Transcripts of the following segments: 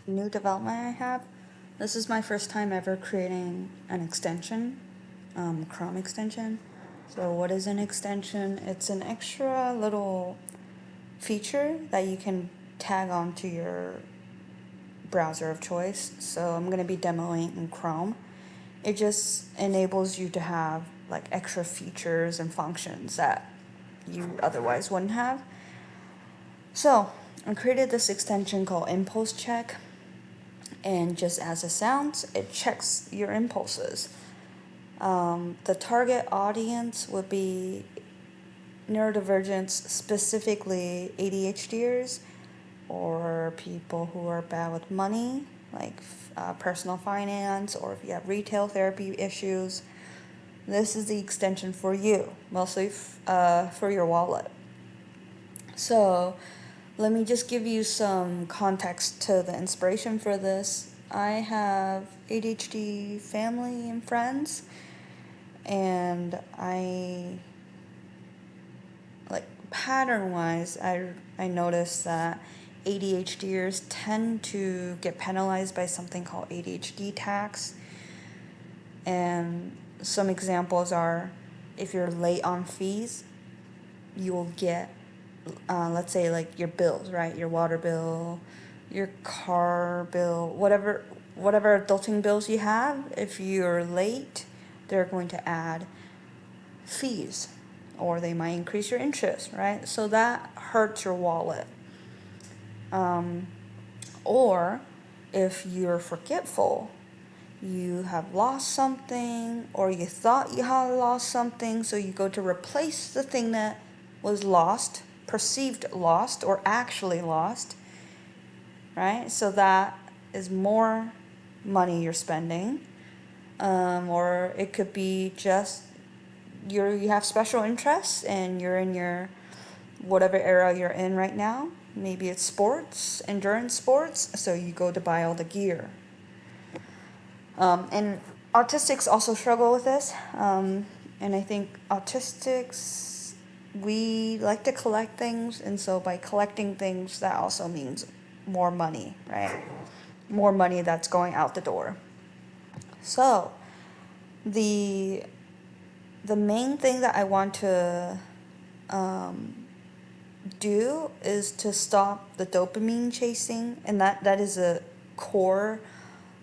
new development I have. This is my first time ever creating an extension, Chrome extension. So what is an extension? It's an extra little feature that you can tag onto your browser of choice. So I'm going to be demoing in Chrome. It just enables you to have like extra features and functions that you otherwise wouldn't have. So I created this extension called Impulse Check, and just as it sounds, it checks your impulses. The target audience would be neurodivergents, specifically ADHDers or people who are bad with money, like personal finance, or if you have retail therapy issues. This is the extension for you, mostly for your wallet. So, let me just give you some context to the inspiration for this. I have ADHD family and friends, and I like pattern wise, I noticed that ADHDers tend to get penalized by something called ADHD tax. And some examples are, if you're late on fees, you will get, let's say, like your bills, right? Your water bill, your car bill, whatever adulting bills you have. If you're late, they're going to add fees, or they might increase your interest, right? So that hurts your wallet. Or if you're forgetful, you have lost something, or you thought you had lost something, so you go to replace the thing that was lost, perceived lost, or actually lost, right? So that is more money you're spending. Or it could be just you have special interests and you're in your whatever era you're in right now. Maybe it's sports, endurance sports, so you go to buy all the gear. And autistics also struggle with this. And I think autistics, we like to collect things, and so by collecting things, that also means more money, right? More money that's going out the door. So, the the main thing that I want to do is to stop the dopamine chasing, and that is a core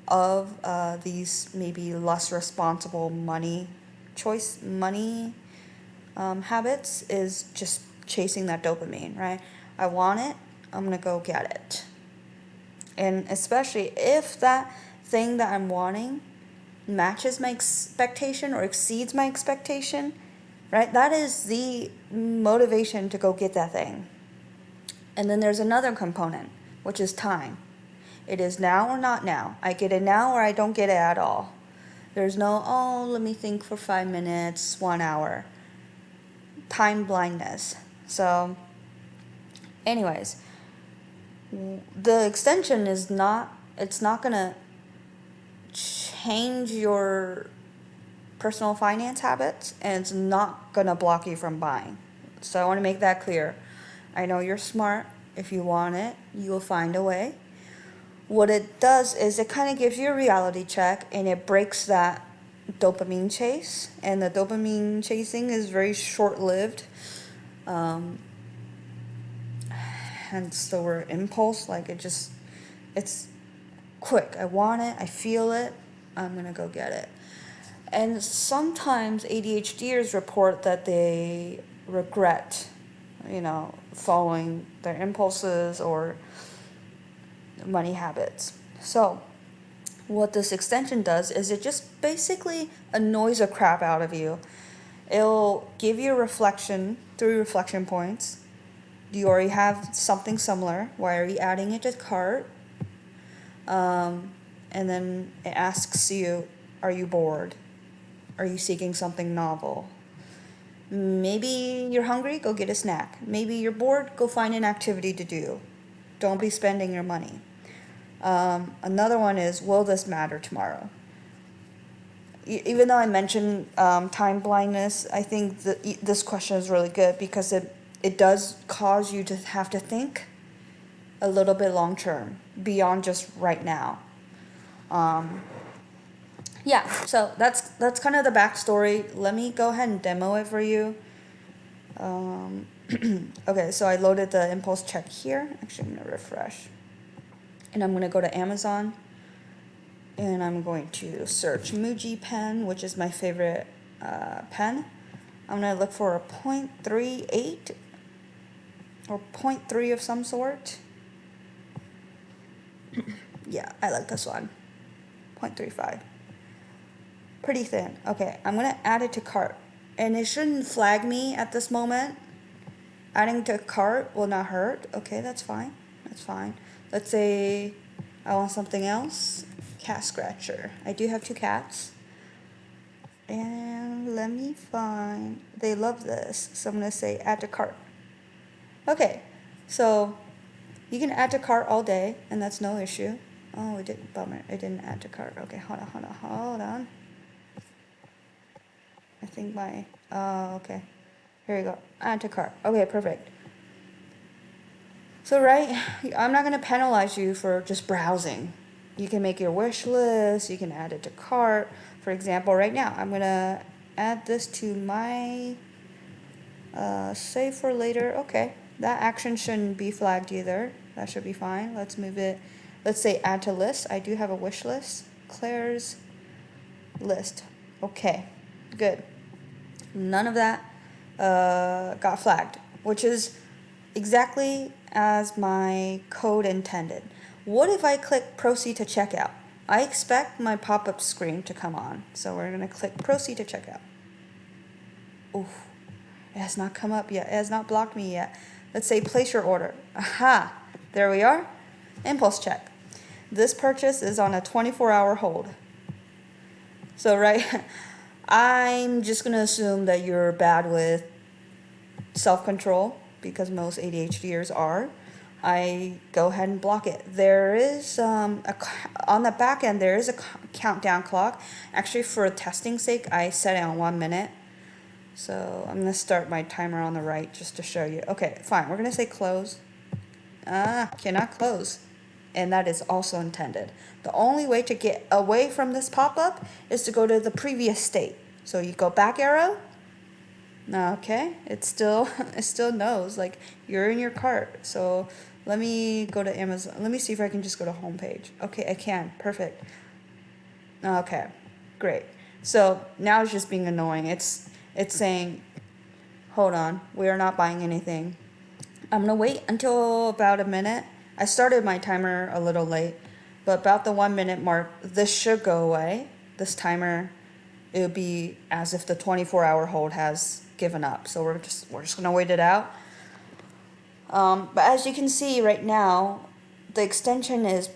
of these maybe less responsible money habits, is just chasing that dopamine, right? I want it, I'm gonna go get it. And especially if that thing that I'm wanting matches my expectation or exceeds my expectation, right? That is the motivation to go get that thing. And then there's another component, which is time. It is now or not now. I get it now or I don't get it at all. There's no, oh, let me think for 5 minutes, 1 hour. Time blindness. So, anyways, the extension is not, it's not gonna change your personal finance habits, and it's not gonna block you from buying. So I wanna make that clear. I know you're smart. If you want it, you will find a way. What it does is it kind of gives you a reality check, and it breaks that dopamine chase. And the dopamine chasing is very short lived. Hence the word impulse. Like it's quick. I want it, I feel it, I'm gonna go get it. And sometimes ADHDers report that they regret, following their impulses or money habits. So, what this extension does is it just basically annoys the crap out of you. It'll give you a reflection, 3 reflection points. Do you already have something similar? Why are you adding it to cart? And then it asks you, are you bored? Are you seeking something novel? Maybe you're hungry, go get a snack. Maybe you're bored, go find an activity to do. Don't be spending your money. Another one is, will this matter tomorrow? Even though I mentioned time blindness, I think that this question is really good because it does cause you to have to think a little bit long term beyond just right now. Yeah, so that's kind of the backstory. Let me go ahead and demo it for you. Okay, so I loaded the impulse check here. Actually, I'm gonna refresh, and I'm gonna go to Amazon, and I'm going to search Muji pen, which is my favorite pen. I'm gonna look for a 0.38 or 0.3 of some sort. Yeah, I like this one. 0.35. Pretty thin. Okay, I'm gonna add it to cart. And it shouldn't flag me at this moment. Adding to cart will not hurt. Okay, that's fine. That's fine. Let's say I want something else. Cat scratcher. I do have 2 cats. And let me find, they love this. So I'm gonna say add to cart. Okay, so you can add to cart all day and that's no issue. Oh, it didn't, bummer. It didn't add to cart. Okay, hold on. I think okay. Here you go. Add to cart. Okay, perfect. So, right, I'm not going to penalize you for just browsing. You can make your wish list, you can add it to cart. For example, right now, I'm going to add this to my save for later. Okay, that action shouldn't be flagged either. That should be fine. Let's move it. Let's say add to list. I do have a wish list. Claire's list. Okay, good. None of that got flagged, which is exactly as my code intended. What if I click proceed to checkout? I expect my pop-up screen to come on. So we're going to click proceed to checkout. Oof, it has not come up yet. It has not blocked me yet. Let's say place your order. Aha, there we are. Impulse check. This purchase is on a 24-hour hold. So, right, I'm just going to assume that you're bad with self-control because most ADHDers are. I go ahead and block it. There is on the back end, there is a countdown clock. Actually, for testing sake, I set it on 1 minute. So I'm going to start my timer on the right just to show you. Okay, fine. We're going to say close. Cannot close. And that is also intended. The only way to get away from this pop-up is to go to the previous state. So you go back arrow. Okay, it still knows like you're in your cart. So let me go to Amazon. Let me see if I can just go to homepage. Okay, I can. Perfect. Okay, great. So now it's just being annoying. It's saying, hold on, we are not buying anything. I'm gonna wait until about a minute. I started my timer a little late, but about the 1 minute mark, this should go away. This timer, it would be as if the 24-hour hold has given up. So we're just gonna wait it out. But as you can see right now, the extension is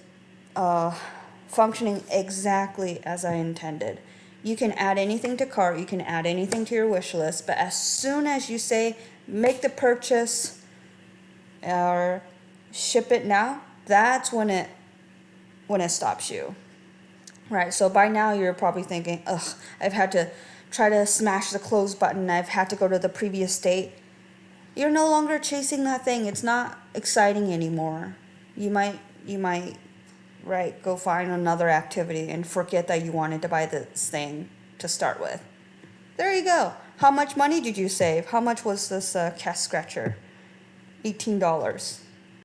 functioning exactly as I intended. You can add anything to cart, you can add anything to your wish list, but as soon as you say make the purchase or ship it now, that's when it stops you. Right, so by now you're probably thinking, ugh, I've had to try to smash the close button, I've had to go to the previous state. You're no longer chasing that thing. It's not exciting anymore. You might, right, go find another activity and forget that you wanted to buy this thing to start with. There you go. How much money did you save? How much was this cat scratcher? $18.